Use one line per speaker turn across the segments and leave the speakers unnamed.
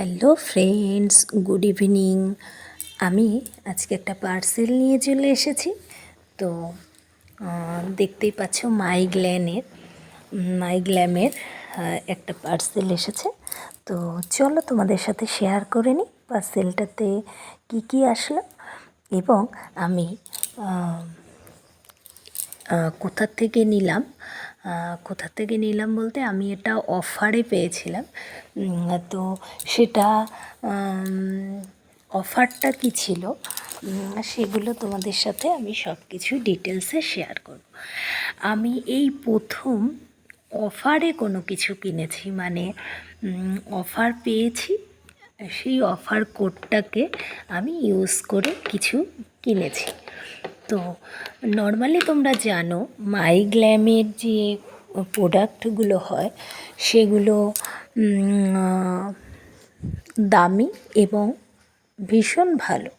Hello friends, good evening. আমি আজকে একটা পার্সেল নিয়ে চলে এসেছি। তো দেখতেই পাচ্ছ মাই গ্ল্যামের একটা পার্সেল এসেছে। তো চলো তোমাদের সাথে শেয়ার করে নিই পার্সেলটাতে কি কি আসলো এবং আমি কোথা থেকে নিলাম বলতে আমি এটা অফারে পেয়েছিলাম। তো সেটা অফারটা কী ছিল সেগুলো তোমাদের সাথে আমি সব কিছু ডিটেলসে শেয়ার করব। আমি এই প্রথম অফারে কোনো কিছু কিনেছি, মানে অফার পেয়েছি, সেই অফার কোডটাকে আমি ইউজ করে কিছু কিনেছি। তো নর্মালি তোমরা জানো মাইগ্ল্যামের যে প্রোডাক্টগুলো হয় সেগুলো দামি এবং ভীষণ ভালো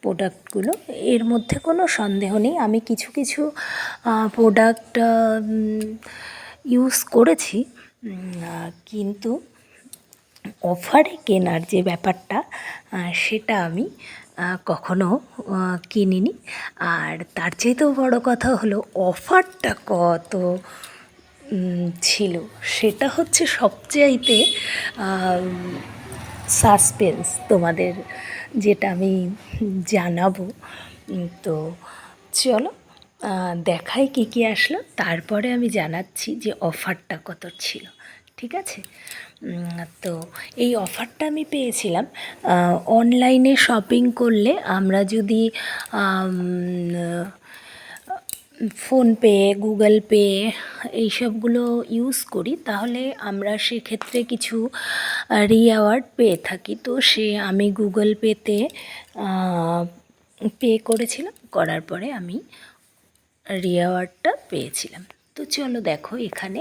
প্রোডাক্টগুলো, এর মধ্যে কোনো সন্দেহ নেই। আমি কিছু কিছু প্রোডাক্ট ইউজ করেছি, কিন্তু অফারে কেনার যে ব্যাপারটা সেটা আমি কখনো কিনিনি। আর তার চাইতেও বড় কথা হলো অফারটা কত ছিল সেটা হচ্ছে সবচাইতে সাসপেন্স তোমাদের, যেটা আমি জানাবো। তো চলো দেখাই কী কী আসলো, তারপরে আমি জানাচ্ছি যে অফারটা কত ছিল। ঠিক আছে? তো এই অফারটা আমি পেয়েছিলাম অনলাইনে শপিং করলে। আমরা যদি ফোনপে, গুগল পে এইসবগুলো ইউজ করি তাহলে আমরা সেক্ষেত্রে কিছু রিওয়ার্ড পেয়ে থাকি। তো আমি গুগল পেতে পে করেছিলাম, করার পরে আমি রিওয়ার্ডটা পেয়েছিলাম। তো চলো দেখো, এখানে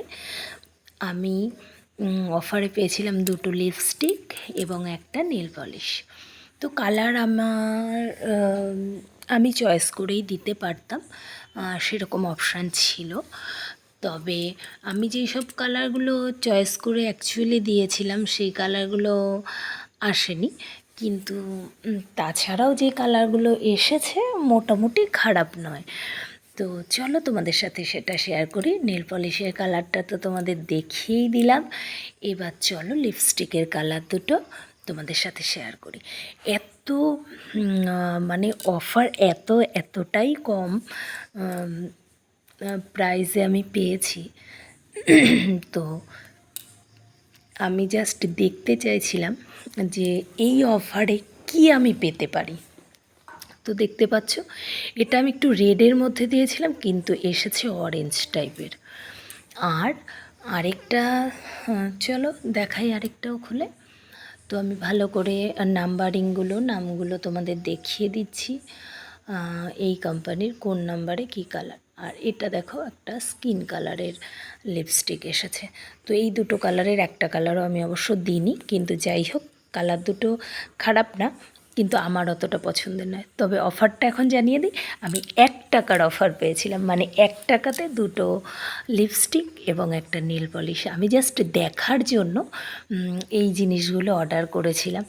আমি অফারে পেয়েছিলাম 2টো লিপস্টিক এবং একটা নেল পলিশ। তো কালার আমি চয়েস করেই দিতে পারতাম, সেরকম অপশান ছিল। তবে আমি যেই সব কালারগুলো চয়েস করে অ্যাকচুয়ালি দিয়েছিলাম সেই কালারগুলো আসেনি, কিন্তু তাছাড়াও যে কালারগুলো এসেছে মোটামুটি খারাপ নয়। তো চলো তোমাদের সাথে সেটা শেয়ার করি। নেল পলিশের কালারটা তো তোমাদের দেখিয়েই দিলাম, এবার চলো লিপস্টিকের কালার দুটো তোমাদের সাথে শেয়ার করি। এত মানে অফার এতটাই কম প্রাইসে আমি পেয়েছি। তো আমি জাস্ট দেখতে চাইছিলাম যে এই অফারে কি আমি পেতে পারি। তো দেখতে পাচ্ছ, এটা আমি একটু রেডের মধ্যে দিয়েছিলাম কিন্তু এসেছে অরেঞ্জ টাইপের। আর আরেকটা চলো দেখাই, আরেকটাও খুলে। তো আমি ভালো করে নামগুলো তোমাদের দেখিয়ে দিচ্ছি, এই কোম্পানির কোন নাম্বারে কী কালার। আর এটা দেখো, একটা স্কিন কালারের লিপস্টিক এসেছে। তো এই দুটো কালারের একটা কালারও আমি অবশ্য দিইনি, কিন্তু যাই হোক কালার দুটো খারাপ না, কিন্তু আমার অতটা পছন্দের নয়। তবে অফারটা এখন জানিয়ে দিই, আমি 1 টাকার অফার পেয়েছিলাম, মানে 1 টাকাতে 2টো লিপস্টিক এবং একটা নেল পলিশ। আমি জাস্ট দেখার জন্য এই জিনিসগুলো অর্ডার করেছিলাম।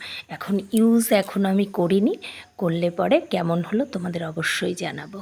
এখন আমি করিনি, করলে পরে কেমন হলো তোমাদের অবশ্যই জানাবো।